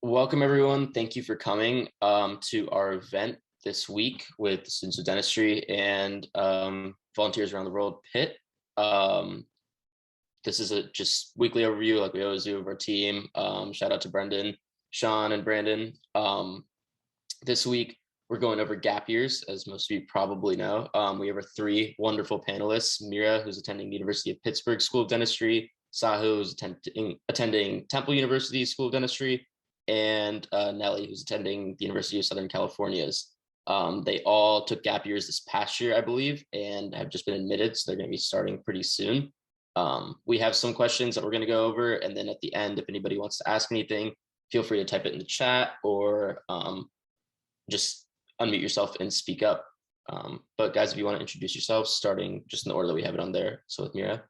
Welcome, everyone. Thank you for coming to our event this week with the students of dentistry and volunteers around the world, PIT. This is a just weekly overview like we always do of our team. Shout out to Brendan, Sean, and Brandon. This week, we're going over gap years, as most of you probably know. We have our three wonderful panelists: Mira, who's attending the University of Pittsburgh School of Dentistry; Sahu, who's attending Temple University School of Dentistry; and Nelly, who's attending the University of Southern California's. They all took gap years this past year, I believe, and have just been admitted, so they're going to be starting pretty soon. We have some questions that we're going to go over, and then at the end, if anybody wants to ask anything, feel free to type it in the chat or just unmute yourself and speak up. But guys, if you want to introduce yourselves, starting just in the order that we have it on there. So with Mira.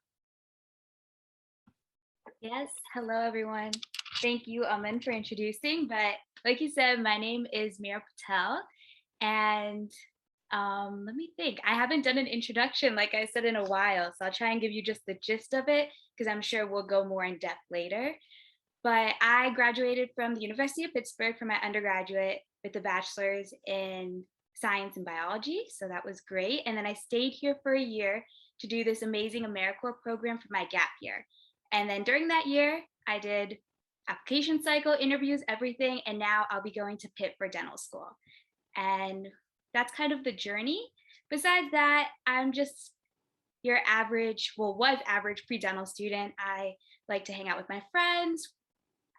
Yes, hello everyone. Thank you, Aman, for introducing. But like you said, my name is Mira Patel, and let me think. I haven't done an introduction, like I said, in a while, so I'll try and give you just the gist of it, because I'm sure we'll go more in depth later. But I graduated from the University of Pittsburgh for my undergraduate with a bachelor's in science and biology, so that was great. And then I stayed here for a year to do this amazing AmeriCorps program for my gap year. And then during that year, I did application cycle, interviews, everything, and now I'll be going to Pitt for dental school. And that's kind of the journey. Besides that, I'm just your average, was average pre-dental student. I like to hang out with my friends,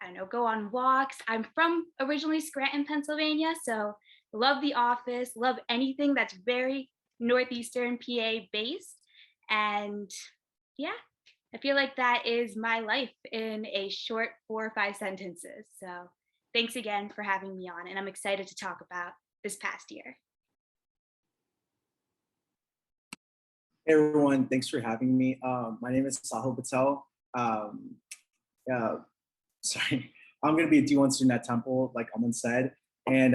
I don't know, go on walks. I'm from originally Scranton, Pennsylvania, so love the office, love anything that's very Northeastern PA based. And yeah, I feel like that is my life in a short 4 or 5 sentences. So thanks again for having me on, and I'm excited to talk about this past year. Hey everyone, thanks for having me. My name is Sahu Patel. Sorry, I'm going to be a D1 student at Temple, like Aman said. And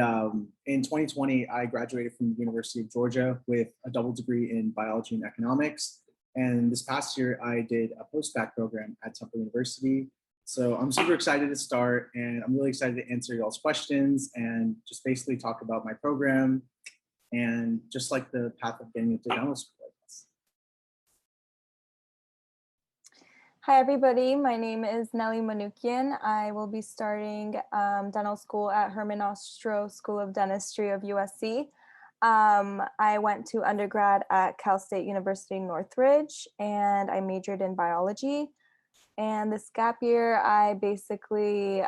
in 2020, I graduated from the University of Georgia with a double degree in biology and economics. And this past year, I did a post-bac program at Temple University. So I'm super excited to start, and I'm really excited to answer y'all's questions and just basically talk about my program and just like the path of getting into dental school. Hi everybody, my name is Nelly Manukian. I will be starting dental school at Herman Ostrow School of Dentistry of USC. I went to undergrad at Cal State University Northridge, and I majored in biology. And this gap year, I basically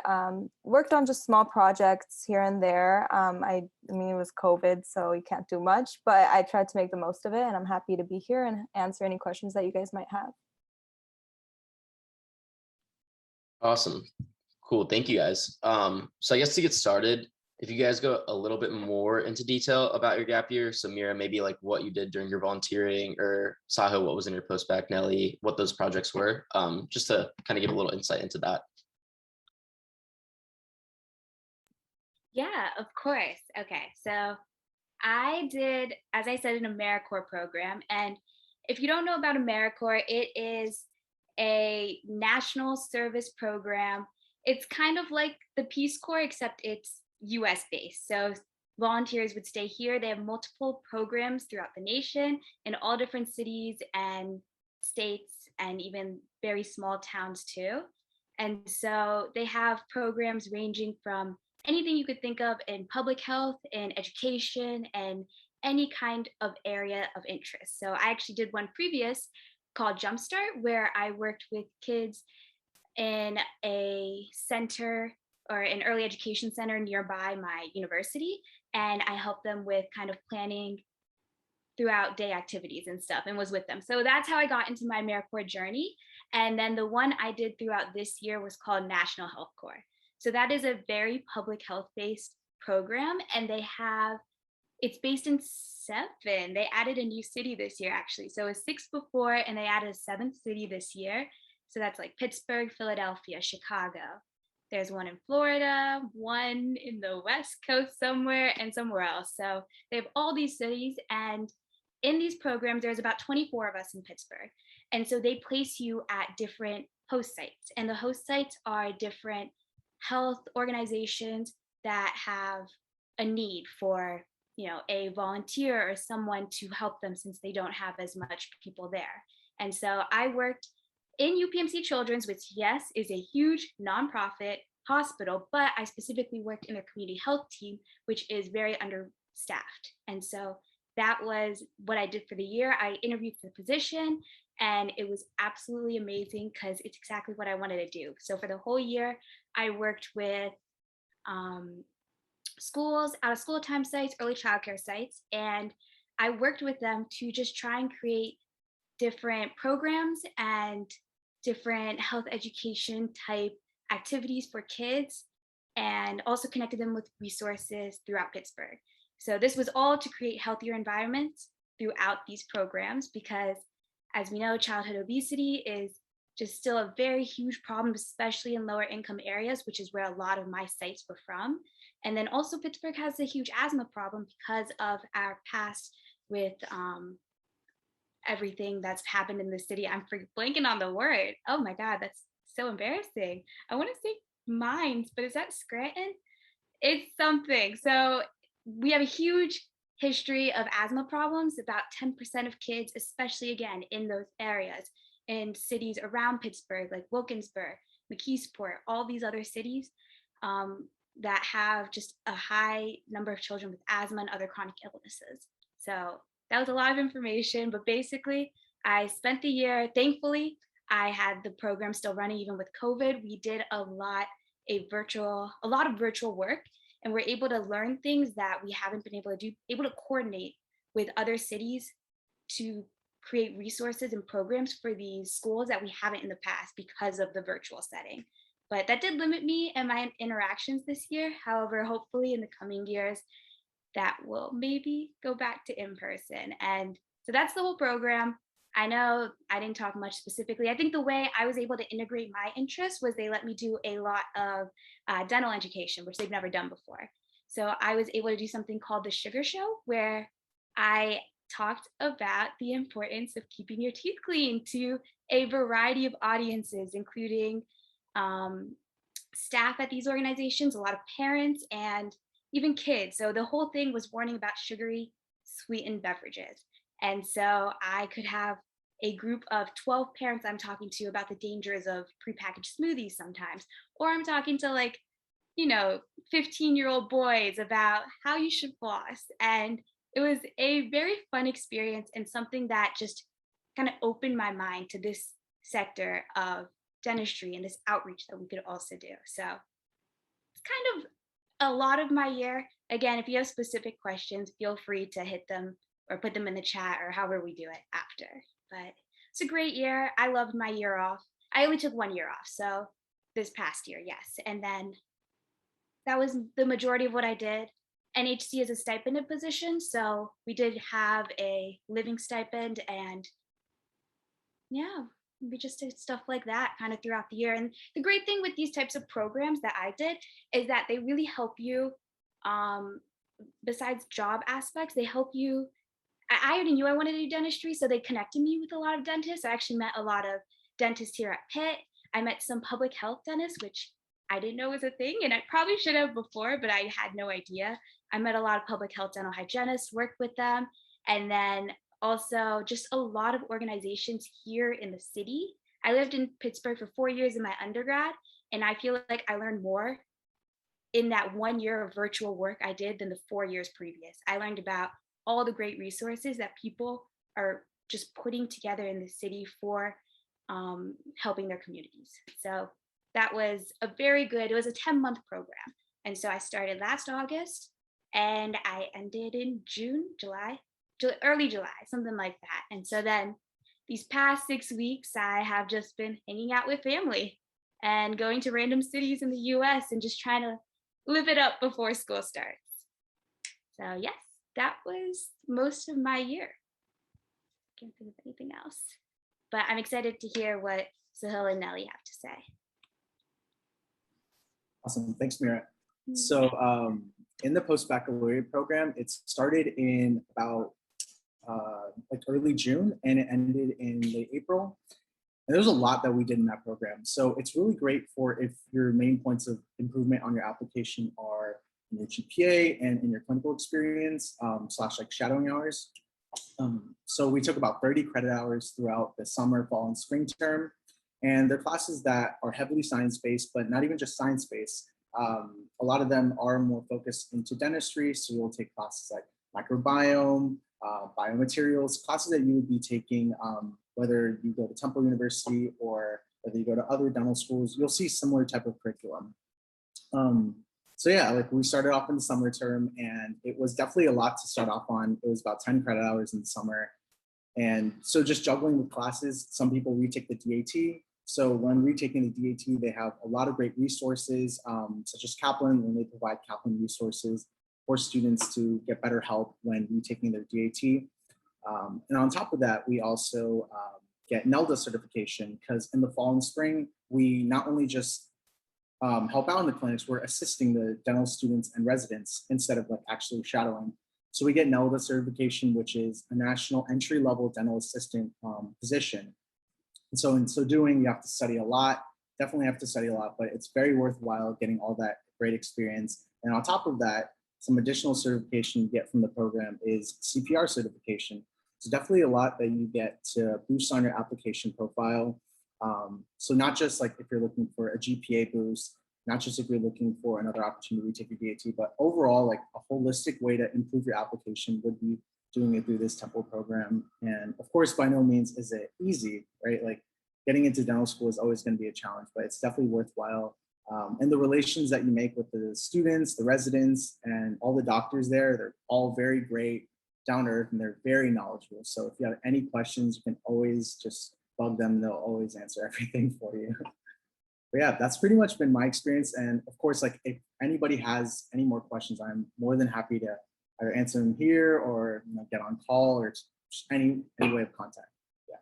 worked on just small projects here and there. I mean, it was COVID, so you can't do much, but I tried to make the most of it, and I'm happy to be here and answer any questions that you guys might have. Awesome. Cool. Thank you guys. So I guess to get started, if you guys go a little bit more into detail about your gap year, so Mira, maybe like what you did during your volunteering, or Saho, what was in your post-bac, Nelly, what those projects were, just to kind of give a little insight into that. Yeah, of course. Okay, so I did, as I said, an AmeriCorps program. And if you don't know about AmeriCorps, it is a national service program. It's kind of like the Peace Corps, except it's US based. So volunteers would stay here. They have multiple programs throughout the nation in all different cities and states, and even very small towns too. And so they have programs ranging from anything you could think of in public health and education and any kind of area of interest. So I actually did one previous called Jumpstart, where I worked with kids in a center or an early education center nearby my university. And I helped them with kind of planning throughout day activities and stuff, and was with them. So that's how I got into my AmeriCorps journey. And then the one I did throughout this year was called National Health Corps. So that is a very public health based program, and it's based in 7. They added a new city this year, actually. So it was 6 before, and they added a 7th city this year. So that's like Pittsburgh, Philadelphia, Chicago. There's one in Florida, one in the West Coast somewhere, and somewhere else. So they have all these cities, and in these programs, there's about 24 of us in Pittsburgh. And so they place you at different host sites, and the host sites are different health organizations that have a need for, a volunteer or someone to help them since they don't have as much people there. And so I worked in UPMC Children's, which, yes, is a huge nonprofit hospital, but I specifically worked in their community health team, which is very understaffed. And so that was what I did for the year. I interviewed for the position, and it was absolutely amazing because it's exactly what I wanted to do. So for the whole year, I worked with schools, out of school time sites, early childcare sites, and I worked with them to just try and create different programs and different health education type activities for kids, and also connected them with resources throughout Pittsburgh. So this was all to create healthier environments throughout these programs because, as we know, childhood obesity is just still a very huge problem, especially in lower income areas, which is where a lot of my sites were from. And then also Pittsburgh has a huge asthma problem because of our past with everything that's happened in the city. I'm blanking on the word. Oh my God, that's so embarrassing. I want to say Mines, but is that Scranton? It's something. So we have a huge history of asthma problems. About 10% of kids, especially again in those areas, in cities around Pittsburgh, like Wilkinsburg, McKeesport, all these other cities that have just a high number of children with asthma and other chronic illnesses. So that was a lot of information, but basically I spent the year, thankfully, I had the program still running even with COVID. We did a lot of virtual work, and we're able to learn things that we haven't been able to do, able to coordinate with other cities to create resources and programs for these schools that we haven't in the past because of the virtual setting. But that did limit me and my interactions this year. However, hopefully in the coming years, that will maybe go back to in person. And so that's the whole program. I know I didn't talk much specifically. I think the way I was able to integrate my interests was they let me do a lot of dental education, which they've never done before. So I was able to do something called the Sugar Show, where I talked about the importance of keeping your teeth clean to a variety of audiences, including staff at these organizations, a lot of parents, and even kids. So the whole thing was warning about sugary sweetened beverages. And so I could have a group of 12 parents I'm talking to about the dangers of prepackaged smoothies sometimes, or I'm talking to 15-year-old boys about how you should floss. And it was a very fun experience and something that just kind of opened my mind to this sector of dentistry and this outreach that we could also do. So it's kind of a lot of my year. Again, if you have specific questions, feel free to hit them or put them in the chat or however we do it after. But it's a great year. I loved my year off. I only took 1 year off. So this past year, yes. And then that was the majority of what I did. NHC is a stipended position. So we did have a living stipend, and yeah, we just did stuff like that kind of throughout the year. And the great thing with these types of programs that I did is that they really help you, besides job aspects, they help you. I already knew I wanted to do dentistry, so they connected me with a lot of dentists. I actually met a lot of dentists here at Pitt. I met some public health dentists, which I didn't know was a thing, and I probably should have before, but I had no idea. I met a lot of public health dental hygienists, worked with them, and then also just a lot of organizations here in the city. I lived in Pittsburgh for 4 years in my undergrad, and I feel like I learned more in that 1 year of virtual work I did than the 4 years previous. I learned about all the great resources that people are just putting together in the city for helping their communities. So that was it was a 10-month program. And so I started last August and I ended in early July, something like that. And so then these past 6 weeks, I have just been hanging out with family and going to random cities in the US and just trying to live it up before school starts. So yes, that was most of my year. Can't think of anything else, but I'm excited to hear what Sahil and Nelly have to say. Awesome, thanks, Mira. So in the post-baccalaureate program, it started in about early June and it ended in late April. And there's a lot that we did in that program. So it's really great for if your main points of improvement on your application are in your GPA and in your clinical experience slash like shadowing hours. So we took about 30 credit hours throughout the summer, fall, and spring term. And they're classes that are heavily science-based, but not even just science-based. A lot of them are more focused into dentistry. So you'll take classes like microbiome, biomaterials, classes that you would be taking whether you go to Temple University or whether you go to other dental schools. You'll see similar type of curriculum. So yeah, like we started off in the summer term, and it was definitely a lot to start off on. It was about 10 credit hours in the summer. And so just juggling with classes, some people retake the DAT. So when retaking the DAT, they have a lot of great resources, such as Kaplan, and they provide Kaplan resources for students to get better help when retaking their DAT. And on top of that, we also get NELDA certification, because in the fall and spring, we not only just help out in the clinics, we're assisting the dental students and residents instead of like actually shadowing. So we get NELDA certification, which is a national entry-level dental assistant position. And so in so doing, you have to study a lot, definitely have to study a lot, but it's very worthwhile getting all that great experience. And on top of that, some additional certification you get from the program is CPR certification. So definitely a lot that you get to boost on your application profile. So not just like if you're looking for a GPA boost, not just if you're looking for another opportunity to take your DAT, but overall like a holistic way to improve your application would be doing it through this Temple program. And of course, by no means is it easy, right? Like getting into dental school is always going to be a challenge, but it's definitely worthwhile. And the relations that you make with the students, the residents, and all the doctors there, they're all very great, down to earth, and they're very knowledgeable. So if you have any questions, you can always just bug them. They'll always answer everything for you. But yeah, that's pretty much been my experience. And of course, like if anybody has any more questions, I'm more than happy to either answer them here or get on call or just any way of contact. Yeah.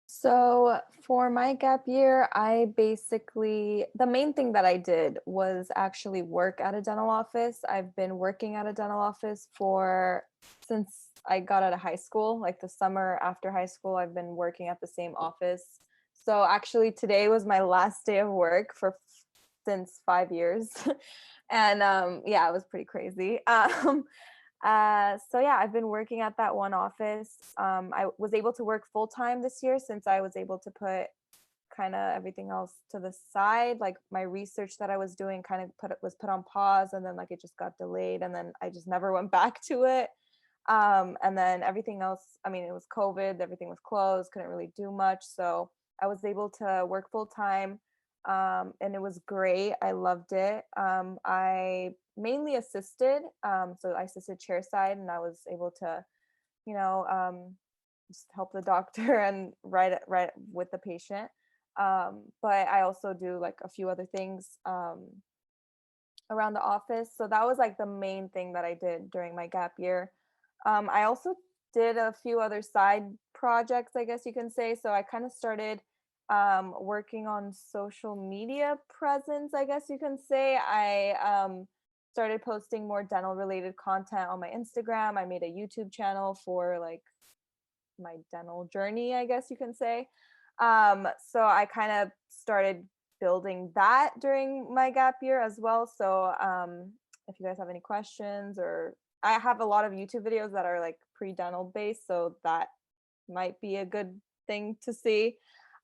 So for my gap year, the main thing that I did was actually work at a dental office. I've been working at a dental office since I got out of high school, like the summer after high school, I've been working at the same office. So actually today was my last day of work since 5 years. And yeah, it was pretty crazy. So yeah, I've been working at that one office. I was able to work full time this year since I was able to put kind of everything else to the side. Like my research that I was doing kind of was put on pause, and then like it just got delayed, and then I just never went back to it. And then everything else, I mean, it was COVID, everything was closed, couldn't really do much. So I was able to work full time. And it was great. I loved it. I mainly assisted. So I assisted chairside, and I was able to, just help the doctor and write with the patient. But I also do like a few other things around the office. So that was like the main thing that I did during my gap year. I also did a few other side projects, I guess you can say. So I kind of started working on social media presence, I guess you can say. I started posting more dental related content on my Instagram. I made a YouTube channel for like my dental journey, I guess you can say. So I kind of started building that during my gap year as well. So if you guys have any questions, or I have a lot of YouTube videos that are like pre-dental based, so that might be a good thing to see.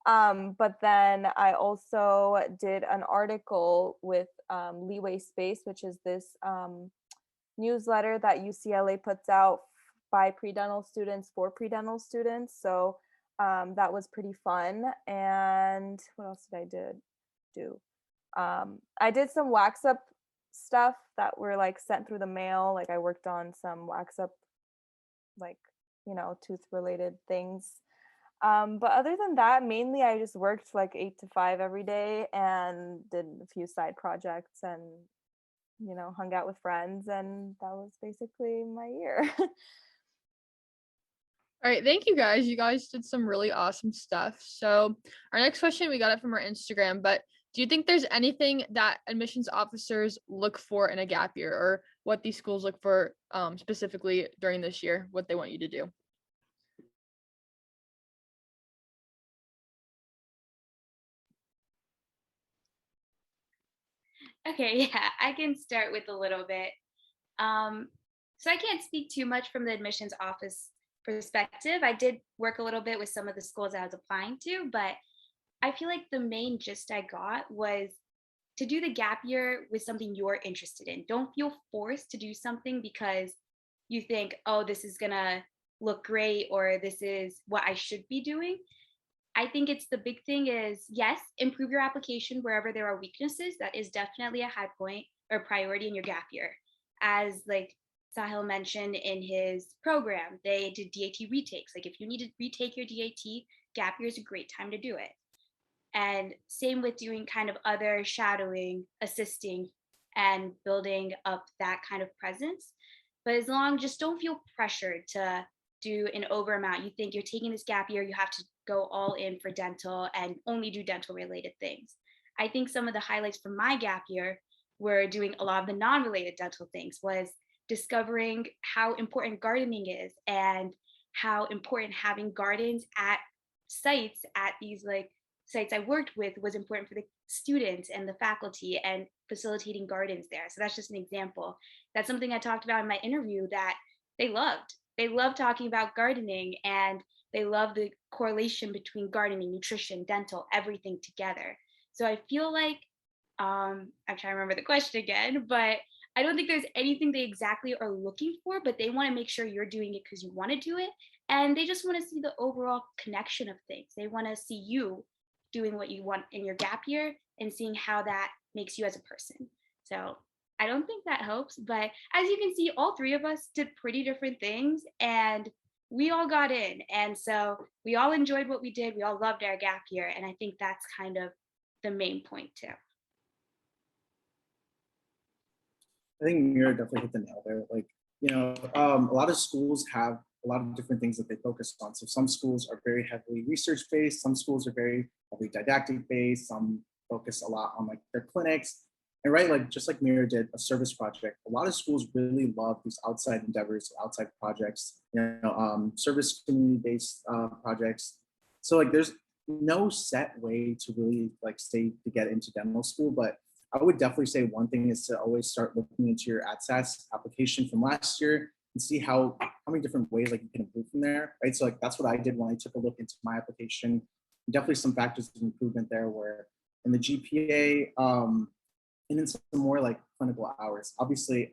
But then I also did an article with Leeway Space, which is this newsletter that UCLA puts out by pre-dental students for pre-dental students. So that was pretty fun. And what else did I do? I did some wax up stuff that were like sent through the mail. Like I worked on some wax up, like, tooth related things. But other than that, mainly I just worked like 8 to 5 every day and did a few side projects and, hung out with friends. And that was basically my year. All right, thank you guys. You guys did some really awesome stuff. So our next question, we got it from our Instagram, but do you think there's anything that admissions officers look for in a gap year, or what these schools look for specifically during this year, what they want you to do? Okay, yeah, I can start with a little bit. Um, so I can't speak too much from the admissions office perspective. I did work a little bit with some of the schools I was applying to, but I feel like the main gist I got was to do the gap year with something you're interested in. Don't feel forced to do something because you think, oh, this is gonna look great or this is what I should be doing. I think it's the big thing is yes, improve your application wherever there are weaknesses. That is definitely a high point or priority in your gap year. As like Sahil mentioned in his program, they did DAT retakes. Like if you need to retake your DAT, gap year is a great time to do it. And same with doing kind of other shadowing, assisting, and building up that kind of presence. But as long, just don't feel pressured to do an over amount. You think you're taking this gap year, you have to go all in for dental and only do dental related things. I think some of the highlights from my gap year were doing a lot of the non-related dental things, was discovering how important gardening is and how important having gardens at sites at these like sites I worked with was important for the students and the faculty and facilitating gardens there. So that's just an example. That's something I talked about in my interview that they loved. They loved talking about gardening and they love the correlation between gardening, nutrition, dental, everything together. So I feel like I'm trying to remember the question again, but I don't think there's anything they exactly are looking for, but they want to make sure you're doing it because you want to do it. And they just want to see the overall connection of things. They want to see you doing what you want in your gap year and seeing how that makes you as a person. So I don't think that helps, but as you can see, all three of us did pretty different things and we all got in. And so we all enjoyed what we did. We all loved our gap year. And I think that's kind of the main point too. I think Mira definitely hit the nail there. Like, a lot of schools have a lot of different things that they focus on. So some schools are very heavily research based, some schools are very heavily didactic based, some focus a lot on like their clinics. And right, like just like Mira did a service project, a lot of schools really love these outside endeavors, outside projects, service community based projects. So like there's no set way to really like stay to get into dental school, but I would definitely say one thing is to always start looking into your AdSAS application from last year and see how many different ways like you can improve from there, right? So like that's what I did when I took a look into my application. Definitely some factors of improvement there were in the GPA and in some more like clinical hours. Obviously,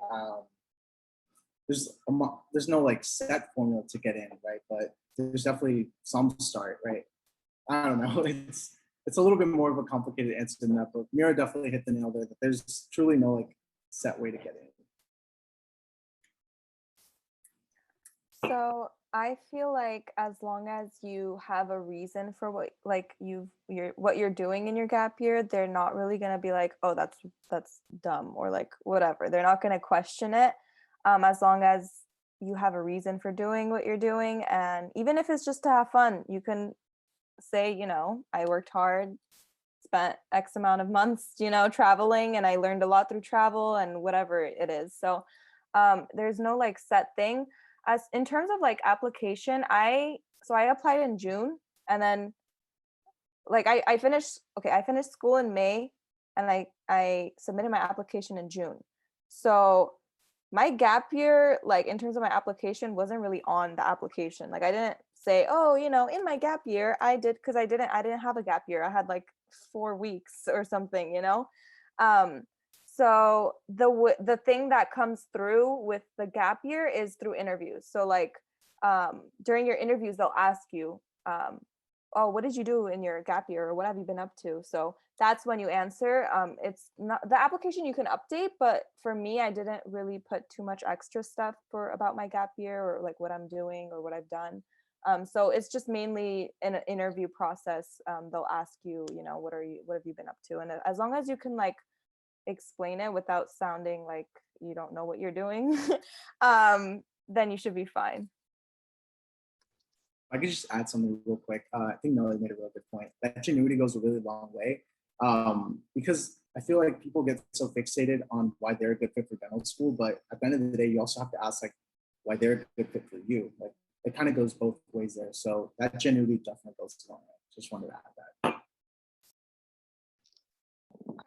there's no like set formula to get in, right? But there's definitely some start, right? I don't know. It's a little bit more of a complicated answer than that, but Mira definitely hit the nail there. That there's truly no like set way to get in. So I feel like as long as you have a reason for what like what you're doing in your gap year, they're not really gonna be like, oh, that's dumb or like whatever. They're not gonna question it, as long as you have a reason for doing what you're doing, and even if it's just to have fun, you can say, I worked hard, spent X amount of months, traveling, and I learned a lot through travel and whatever it is. So there's no like set thing. As in terms of like application, I applied in June, and then like I finished school in May, and I submitted my application in June. So my gap year, like in terms of my application, wasn't really on the application. Like I didn't say, oh, in my gap year I did, because I didn't have a gap year. I had like 4 weeks or something. So the thing that comes through with the gap year is through interviews. So like during your interviews, they'll ask you, oh, what did you do in your gap year, or what have you been up to? So that's when you answer. It's not the application you can update, but for me, I didn't really put too much extra stuff about my gap year or like what I'm doing or what I've done. So it's just mainly in an interview process. They'll ask you, what have you been up to? And as long as you can like explain it without sounding like you don't know what you're doing, then you should be fine. I could just add something real quick. I think Nelly made a real good point. That ingenuity goes a really long way, because I feel like people get so fixated on why they're a good fit for dental school, but at the end of the day, you also have to ask like why they're a good fit for you. Like it kind of goes both ways there. So that genuinity definitely goes a long way. Just wanted to add that.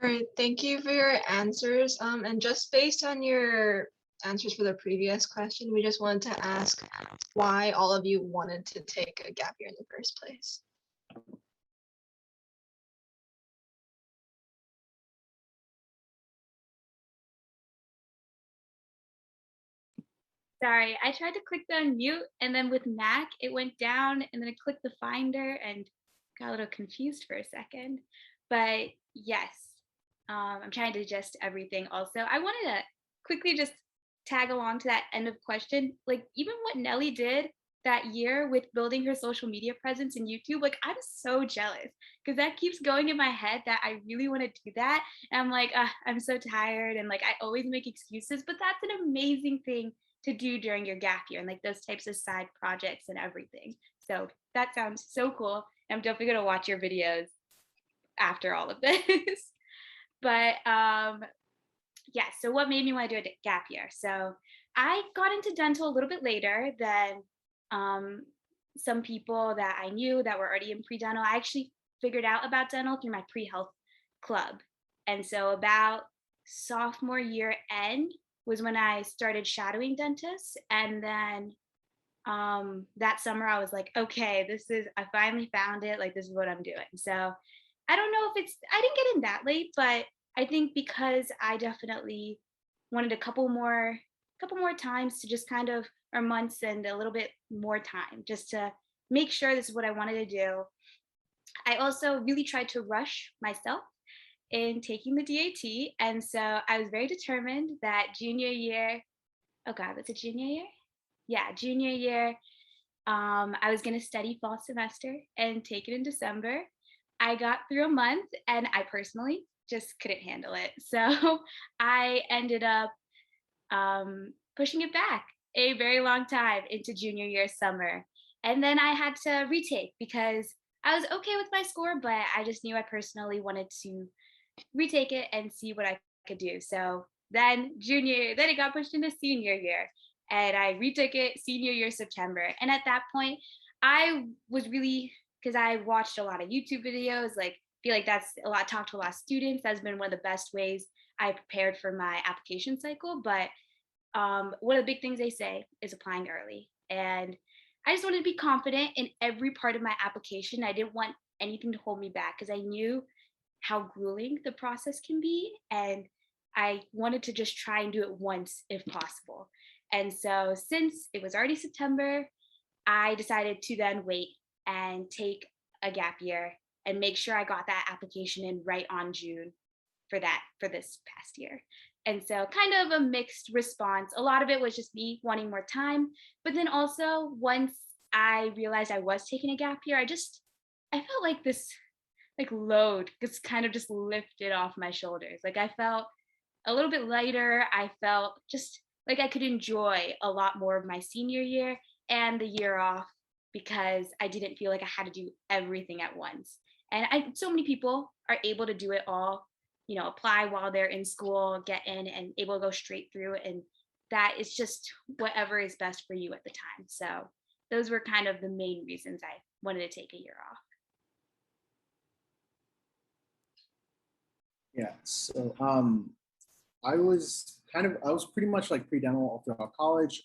All right, thank you for your answers. And just based on your answers for the previous question, we just wanted to ask why all of you wanted to take a gap year in the first place. Sorry, I tried to click the unmute and then with Mac, it went down and then I clicked the finder and got a little confused for a second. But yes, I'm trying to adjust everything also. I wanted to quickly just tag along to that end of question. Like even what Nelly did that year with building her social media presence in YouTube, like I'm so jealous because that keeps going in my head that I really want to do that. And I'm like, I'm so tired. And like I always make excuses, but that's an amazing thing to do during your gap year and like those types of side projects and everything. So that sounds so cool. I'm definitely gonna watch your videos after all of this. But yeah, so what made me want to do a gap year? So I got into dental a little bit later than some people that I knew that were already in pre-dental. I actually figured out about dental through my pre-health club. And so about sophomore year end was when I started shadowing dentists. And then that summer I was like, okay, I finally found it. Like, this is what I'm doing. So I don't know if I didn't get in that late, but I think because I definitely wanted a couple more times to just kind of, or months and a little bit more time just to make sure this is what I wanted to do. I also really tried to rush myself in taking the DAT. And so I was very determined that junior year, oh God, was it junior year? Yeah, junior year, I was going to study fall semester and take it in December. I got through a month and I personally just couldn't handle it. So I ended up pushing it back a very long time into junior year summer. And then I had to retake because I was okay with my score, but I just knew I personally wanted to retake it and see what I could do. So then it got pushed into senior year and I retook it senior year September. And at that point, I was really, because I watched a lot of YouTube videos, like feel like that's a lot, talked to a lot of students. That's been one of the best ways I prepared for my application cycle. But one of the big things they say is applying early. And I just wanted to be confident in every part of my application. I didn't want anything to hold me back because I knew how grueling the process can be. And I wanted to just try and do it once if possible. And so since it was already September, I decided to then wait and take a gap year and make sure I got that application in right on June for this past year. And so kind of a mixed response. A lot of it was just me wanting more time, but then also once I realized I was taking a gap year, I felt like this like load just kind of just lifted off my shoulders. Like I felt a little bit lighter. I felt just like I could enjoy a lot more of my senior year and the year off because I didn't feel like I had to do everything at once. And so many people are able to do it all, apply while they're in school, get in and able to go straight through. And that is just whatever is best for you at the time. So those were kind of the main reasons I wanted to take a year off. Yeah, so I was pretty much like pre-dental all throughout college.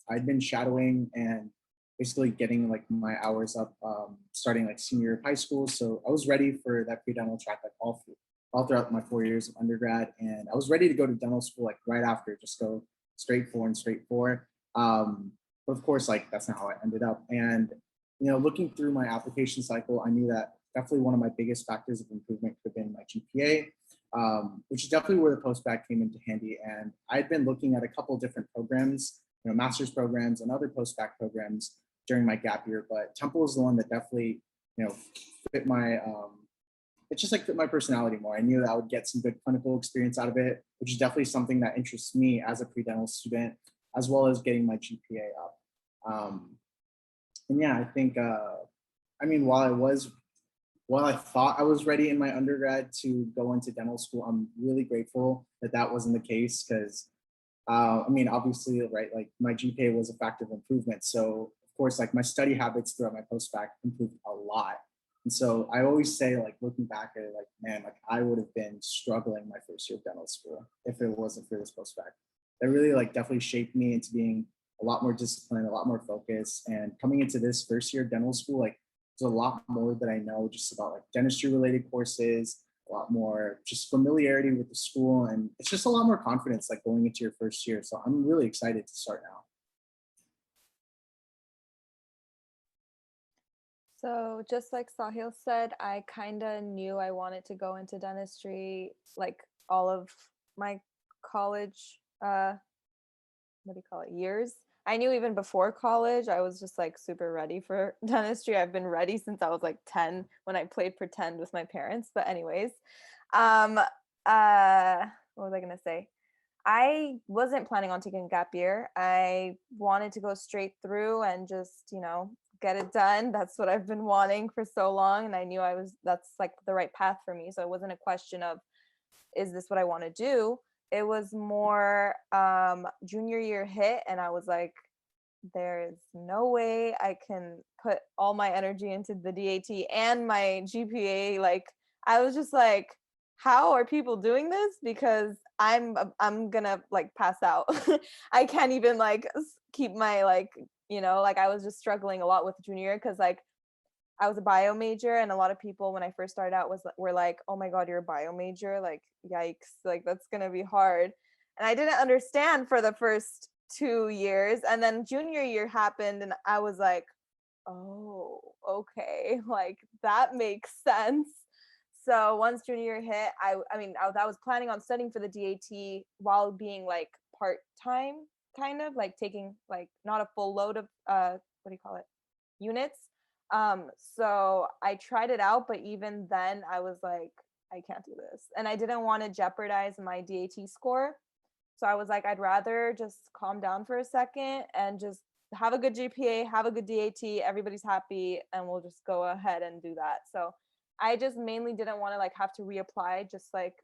I'd been shadowing and basically getting like my hours up starting like senior year of high school. So I was ready for that pre-dental track like all throughout my 4 years of undergrad. And I was ready to go to dental school like right after, just go straight for. But of course, like that's not how I ended up. And looking through my application cycle, I knew that definitely one of my biggest factors of improvement could have been my GPA. Which is definitely where the post-bac came into handy. And I'd been looking at a couple of different programs, master's programs and other post-bac programs during my gap year, but Temple is the one that definitely, fit my, it just like fit my personality more. I knew that I would get some good clinical experience out of it, which is definitely something that interests me as a pre-dental student, as well as getting my GPA up. And yeah, I think, while I thought I was ready in my undergrad to go into dental school, I'm really grateful that that wasn't the case because, obviously, right, like my GPA was a factor of improvement. So, of course, like my study habits throughout my post-bac improved a lot. And so I always say, like, looking back at it, like, man, like I would have been struggling my first year of dental school if it wasn't for this prospect. That really like definitely shaped me into being a lot more disciplined, a lot more focused. And coming into this first year of dental school, like there's a lot more that I know just about like dentistry related courses, a lot more just familiarity with the school. And it's just a lot more confidence like going into your first year. So I'm really excited to start now. So just like Sahil said, I kind of knew I wanted to go into dentistry like all of my college, what do you call it, years. I knew even before college, I was just like super ready for dentistry. I've been ready since I was like 10 when I played pretend with my parents. But anyways, um, what was I gonna say? I wasn't planning on taking a gap year. I wanted to go straight through and just, get it done. That's what I've been wanting for so long. And I knew that's like the right path for me. So it wasn't a question of, is this what I want to do? It was more junior year hit. And I was like, there is no way I can put all my energy into the DAT and my GPA. Like, I was just like, how are people doing this? Because I'm gonna like pass out. I can't even like keep my like, like I was just struggling a lot with junior year because like I was a bio major, and a lot of people when I first started out were like, oh my god, you're a bio major, like yikes, like that's gonna be hard. And I didn't understand for the first 2 years, and then junior year happened and I was like, oh, okay, like that makes sense. So once junior year hit, I was planning on studying for the DAT while being like part-time, kind of like taking like not a full load of what do you call it, units. So I tried it out, but even then I was like, I can't do this, and I didn't want to jeopardize my DAT score. So I was like, I'd rather just calm down for a second and just have a good GPA, have a good DAT, everybody's happy, and we'll just go ahead and do that. So I just mainly didn't want to like have to reapply, just like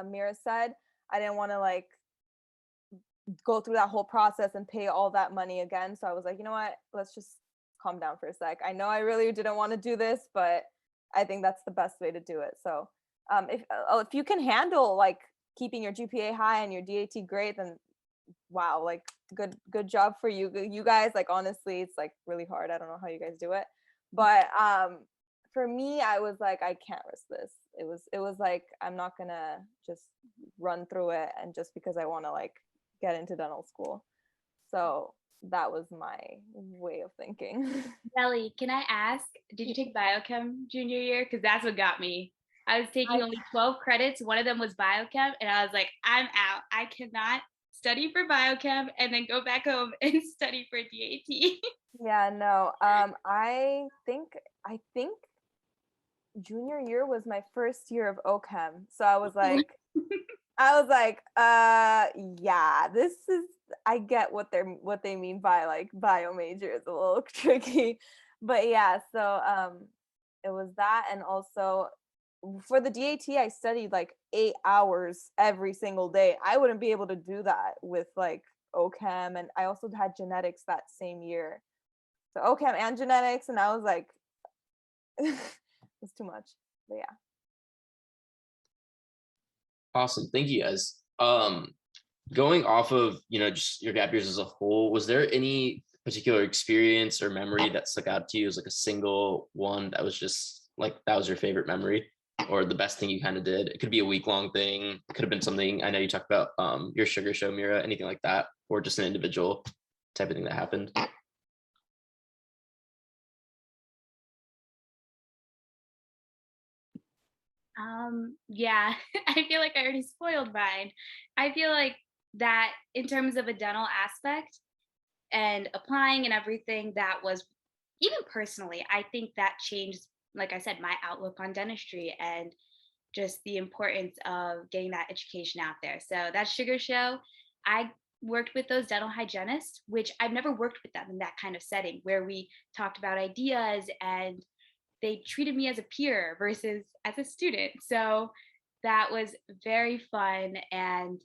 Mira said. I didn't want to like go through that whole process and pay all that money again. So I was like, you know what, let's just calm down for a sec. I know I really didn't want to do this, but I think that's the best way to do it. So if you can handle like keeping your GPA high and your DAT great, then wow, like good job for you guys. Like honestly, it's like really hard. I don't know how you guys do it, but for me, I was like, I can't risk this. It was like, I'm not gonna just run through it and just because I want to like get into dental school. So that was my way of thinking. Nelly, can I ask, did you take biochem junior year? Because that's what got me. I was taking only 12 credits. One of them was biochem, and I was like, I'm out. I cannot study for biochem and then go back home and study for DAT. Yeah, no. I think junior year was my first year of OChem. So I was like, yeah, this is, I get what they mean by like bio major is a little tricky. But yeah, so it was that, and also for the DAT I studied like 8 hours every single day. I wouldn't be able to do that with like OChem, and I also had genetics that same year. So OChem and genetics, and I was like it's too much. But yeah. Awesome. Thank you guys. Going off of, just your gap years as a whole, was there any particular experience or memory that stuck out to you as like a single one that was just like, that was your favorite memory or the best thing you kind of did? It could be a week-long thing. It could have been something, I know you talked about your sugar show, Mira, anything like that, or just an individual type of thing that happened. Yeah, I feel like I already spoiled mine. I feel like that in terms of a dental aspect and applying and everything, that was, even personally, I think that changed, like I said, my outlook on dentistry and just the importance of getting that education out there. So that sugar show, I worked with those dental hygienists, which I've never worked with them in that kind of setting where we talked about ideas and they treated me as a peer versus as a student. So that was very fun. And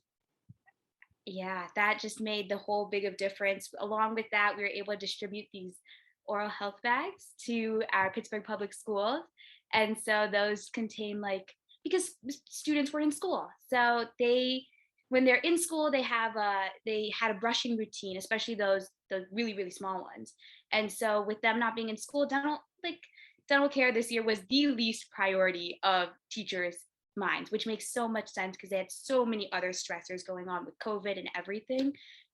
yeah, that just made the whole big of difference. Along with that, we were able to distribute these oral health bags to our Pittsburgh public schools. And so those contain because students were in school. So when they're in school, they had a brushing routine, especially those really, really small ones. And so with them not being in school, dental care this year was the least priority of teachers' minds, which makes so much sense because they had so many other stressors going on with COVID and everything.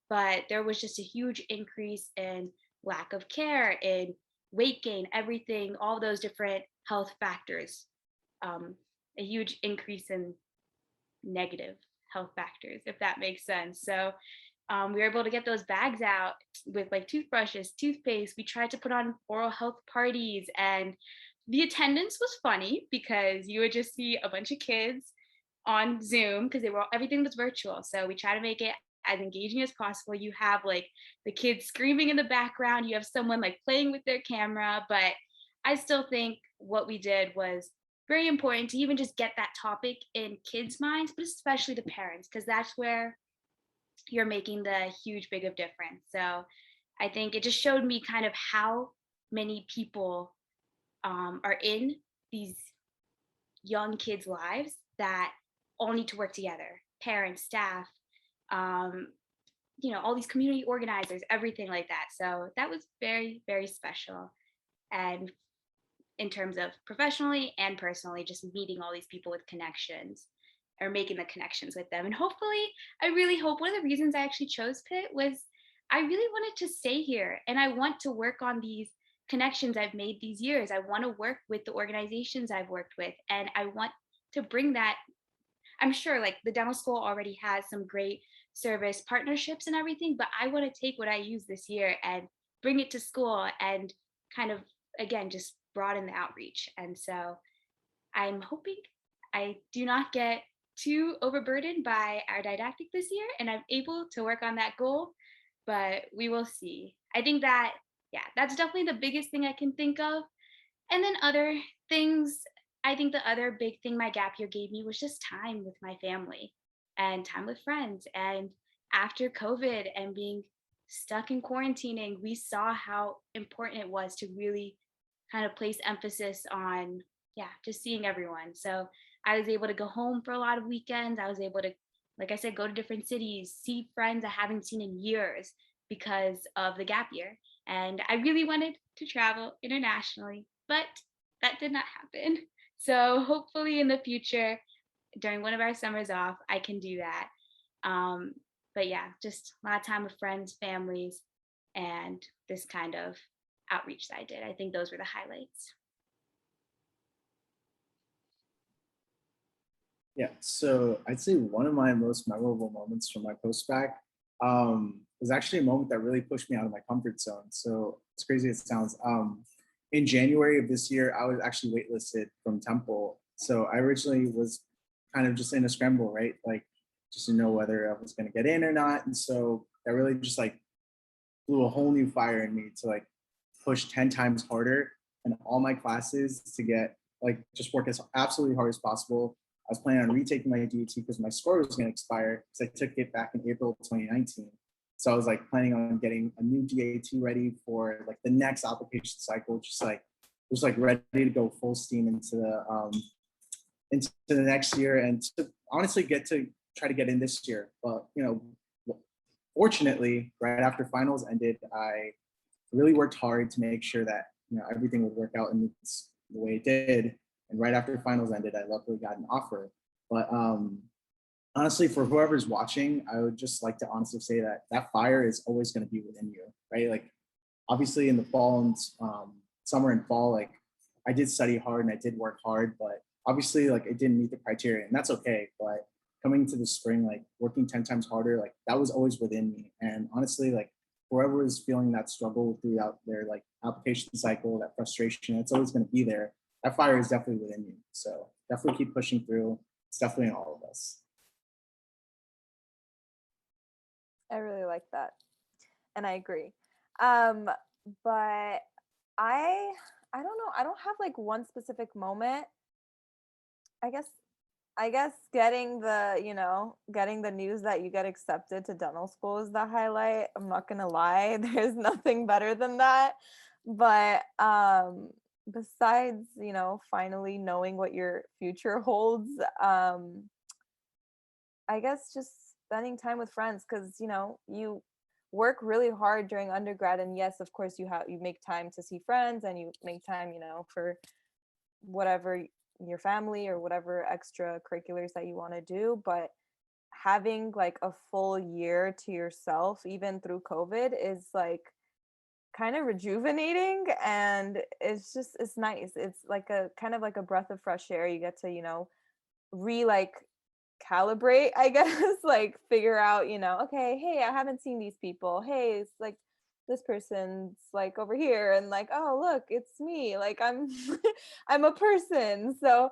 But there was just a huge increase in lack of care, in weight gain, everything, all those different health factors, a huge increase in negative health factors, if that makes sense. So we were able to get those bags out with toothbrushes, toothpaste. We tried to put on oral health parties, and the attendance was funny because you would just see a bunch of kids on Zoom because everything was virtual. So we try to make it as engaging as possible. You have the kids screaming in the background, you have someone playing with their camera, but I still think what we did was very important to even just get that topic in kids' minds, but especially the parents, because that's where you're making the huge big of difference. So I think it just showed me kind of how many people are in these young kids' lives that all need to work together, parents, staff, all these community organizers, everything like that. So that was very, very special. And in terms of professionally and personally, just meeting all these people with connections or making the connections with them. And hopefully, I really hope one of the reasons I actually chose Pitt was I really wanted to stay here and I want to work on these connections I've made these years. I want to work with the organizations I've worked with, and I want to bring that. I'm sure the dental school already has some great service partnerships and everything, but I want to take what I use this year and bring it to school and kind of, again, just broaden the outreach. And so I'm hoping I do not get too overburdened by our didactic this year and I'm able to work on that goal, but we will see. I think that, yeah, that's definitely the biggest thing I can think of. And then other things, I think the other big thing my gap year gave me was just time with my family and time with friends. And after COVID and being stuck in quarantining, we saw how important it was to really kind of place emphasis on, yeah, just seeing everyone. So I was able to go home for a lot of weekends. I was able to, like I said, go to different cities, see friends I haven't seen in years because of the gap year. And I really wanted to travel internationally, but that did not happen. So hopefully in the future, during one of our summers off, I can do that. But yeah, just a lot of time with friends, families, and this kind of outreach that I did. I think those were the highlights. Yeah, so I'd say one of my most memorable moments from my post-bac was actually a moment that really pushed me out of my comfort zone. So as crazy as it sounds, in January of this year, I was actually waitlisted from Temple. So I originally was kind of just in a scramble, right? Just to know whether I was going to get in or not. And so that really just blew a whole new fire in me to push 10 times harder in all my classes to get just work as absolutely hard as possible. I was planning on retaking my DAT because my score was going to expire because I took it back in April 2019. So I was planning on getting a new DAT ready for the next application cycle, just ready to go full steam into the next year and to honestly get to try to get in this year. But fortunately, right after finals ended, I really worked hard to make sure that everything would work out in the way it did. And right after finals ended, I luckily got an offer. But honestly, for whoever's watching, I would just like to honestly say that that fire is always going to be within you, right? Obviously in the fall and summer and fall, I did study hard and I did work hard, but obviously it didn't meet the criteria, and that's okay. But coming into the spring, working 10 times harder, that was always within me. And honestly, whoever is feeling that struggle throughout their application cycle, that frustration, it's always going to be there. That fire is definitely within you. So definitely keep pushing through. It's definitely in all of us. I really like that. And I agree. But I don't know. I don't have one specific moment. I guess getting the news that you get accepted to dental school is the highlight. I'm not gonna lie. There's nothing better than that. But besides, finally knowing what your future holds, I guess just spending time with friends, because you work really hard during undergrad, and yes, of course, you make time to see friends, and you make time for whatever, your family or whatever extracurriculars that you want to do. But having like a full year to yourself, even through COVID, is like kind of rejuvenating, and it's nice. It's like a kind of like a breath of fresh air. You get to like calibrate, I guess, like figure out, okay, hey, I haven't seen these people, hey, it's like this person's like over here, and like, oh look, it's me, like I'm I'm a person. So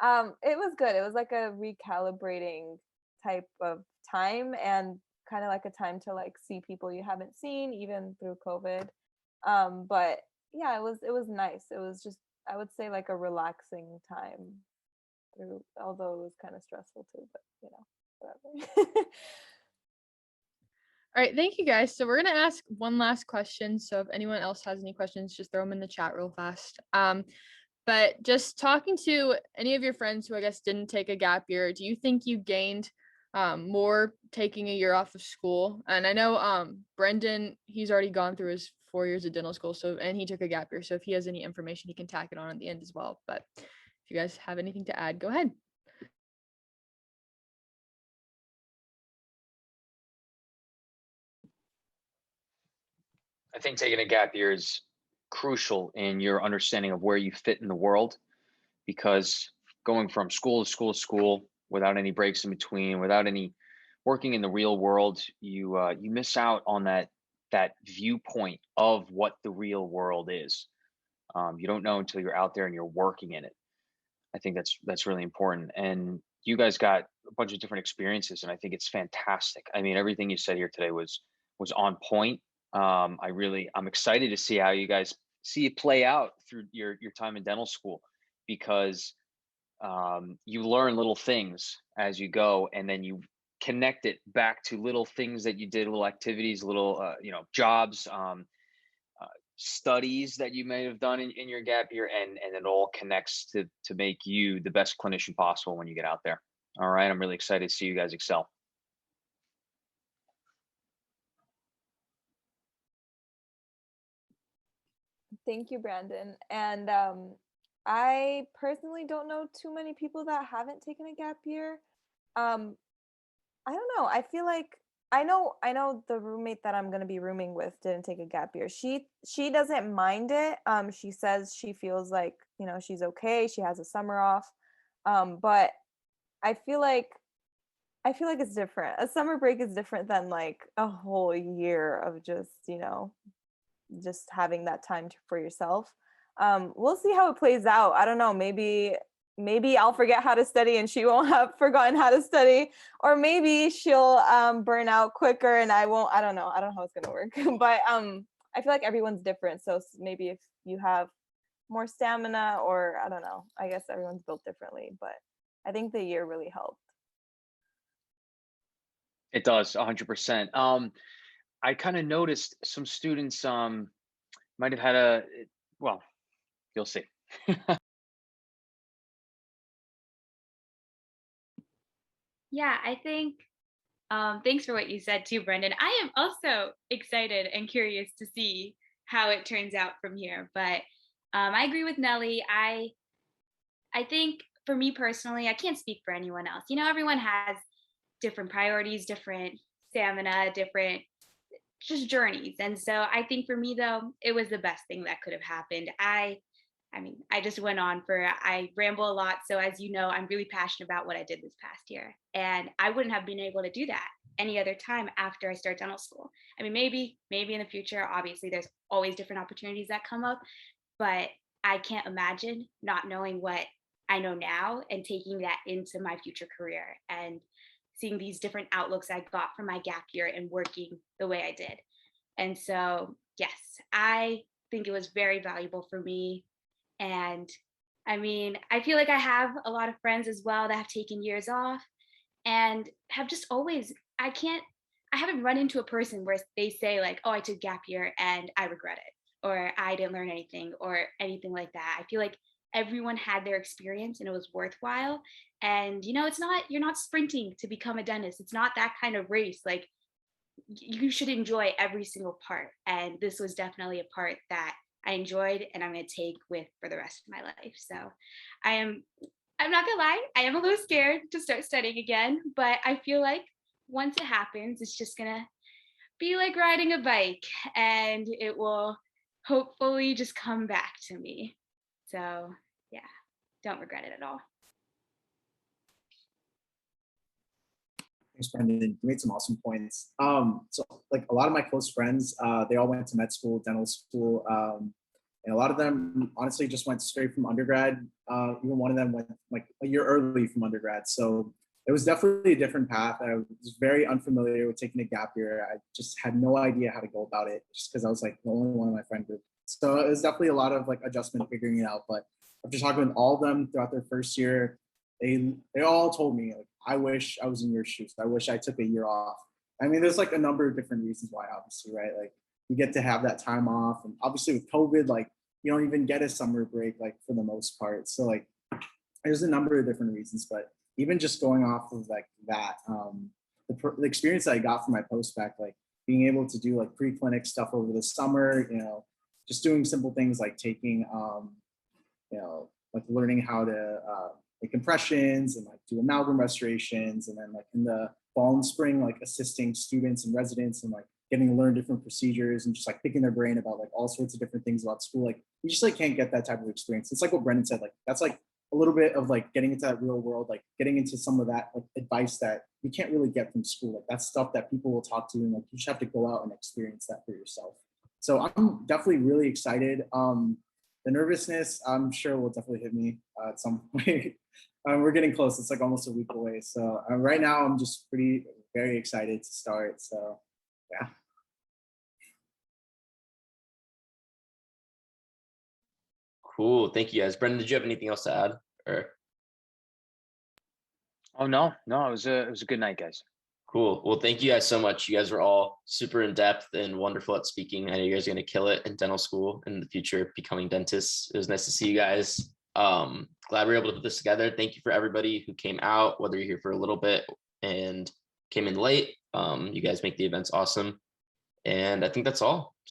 it was good. It was like a recalibrating type of time, and kind of like a time to like see people you haven't seen even through COVID. But yeah, it was nice. It was just, I would say, like a relaxing time through, although it was kind of stressful too, but whatever. All right, thank you guys. So we're gonna ask one last question. So if anyone else has any questions, just throw them in the chat real fast. But just talking to any of your friends who I guess didn't take a gap year, do you think you gained more taking a year off of school? And I know Brendan, he's already gone through his 4 years of dental school, and he took a gap year. So if he has any information, he can tack it on at the end as well. But if you guys have anything to add, go ahead. I think taking a gap year is crucial in your understanding of where you fit in the world, because going from school to school to school without any breaks in between, without any working in the real world, you miss out on that viewpoint of what the real world is. You don't know until you're out there and you're working in it. I think that's really important. And you guys got a bunch of different experiences, and I think it's fantastic. I mean, everything you said here today was on point. I'm excited to see how you guys see it play out through your time in dental school, because you learn little things as you go, and then you connect it back to little things that you did, little activities, little jobs, studies that you may have done in your gap year, and it all connects to make you the best clinician possible when you get out there. All right, I'm really excited to see you guys excel. Thank you, Brandon. And I personally don't know too many people that haven't taken a gap year. Um, I don't know. I feel like I know the roommate that I'm gonna be rooming with didn't take a gap year. She doesn't mind it. She says she feels like, she's okay. She has a summer off. But I feel like it's different. A summer break is different than like a whole year of just having that time for yourself. We'll see how it plays out. I don't know. Maybe I'll forget how to study and she won't have forgotten how to study, or maybe she'll burn out quicker and I won't. I don't know. I don't know how it's gonna work. But I feel like everyone's different. So maybe if you have more stamina, or I don't know. I guess everyone's built differently. But I think the year really helped. It does 100%. I kind of noticed some students might have had well, you'll see. Yeah, I think thanks for what you said too, Brendan. I am also excited and curious to see how it turns out from here. But I agree with Nelly. I think for me personally, I can't speak for anyone else. Everyone has different priorities, different stamina, different just journeys. And so I think for me though, it was the best thing that could have happened. I mean, I just went on I ramble a lot. So as you know, I'm really passionate about what I did this past year. And I wouldn't have been able to do that any other time after I start dental school. I mean, maybe in the future, obviously there's always different opportunities that come up, but I can't imagine not knowing what I know now and taking that into my future career and seeing these different outlooks I got from my gap year and working the way I did. And so, yes, I think it was very valuable for me. And I mean, I feel like I have a lot of friends as well that have taken years off and have just always, I haven't run into a person where they say, like, oh, I took gap year and I regret it. or I didn't learn anything or anything like that. I feel like everyone had their experience and it was worthwhile. And it's not, you're not sprinting to become a dentist. It's not that kind of race. Like you should enjoy every single part. And this was definitely a part that I enjoyed and I'm going to take with for the rest of my life. So I'm not gonna lie, I am a little scared to start studying again, but I feel like once it happens, it's just gonna be like riding a bike and it will hopefully just come back to me. So yeah, don't regret it at all. Thanks, Brendan. You made some awesome points. So like a lot of my close friends, they all went to med school, dental school, and a lot of them honestly just went straight from undergrad. Even one of them went like a year early from undergrad. So it was definitely a different path. I was very unfamiliar with taking a gap year. I just had no idea how to go about it, just because I was like the only one in my friend group. So it was definitely a lot of like adjustment figuring it out. But after talking with all of them throughout their first year, they all told me like, I wish I was in your shoes. I wish I took a year off. I mean, there's like a number of different reasons why, obviously, right? Like you get to have that time off, and obviously with COVID, like you don't even get a summer break, like for the most part. So like there's a number of different reasons, but even just going off of like that, the experience that I got from my post-bac, like being able to do like pre-clinic stuff over the summer, just doing simple things like taking, like learning how to make impressions and like do amalgam restorations, and then like in the fall and spring, like assisting students and residents and like getting to learn different procedures and just like picking their brain about like all sorts of different things about school. Like you just like can't get that type of experience. It's like what Brendan said, like that's like a little bit of like getting into that real world, like getting into some of that like advice that you can't really get from school. Like that's stuff that people will talk to, and like you just have to go out and experience that for yourself. So I'm definitely really excited. The nervousness, I'm sure, will definitely hit me at some point. We're getting close. It's like almost a week away. So right now, I'm just very excited to start. So yeah. Cool. Thank you guys. Brendan, did you have anything else to add? Or Oh no, it was a good night, guys. cool. Well, thank you guys so much. You guys were all super in depth and wonderful at speaking. I know you guys are going to kill it in dental school in the future, becoming dentists. It was nice to see you guys. Glad we were able to put this together. Thank you for everybody who came out, whether you're here for a little bit and came in late. You guys make the events awesome. And I think that's all.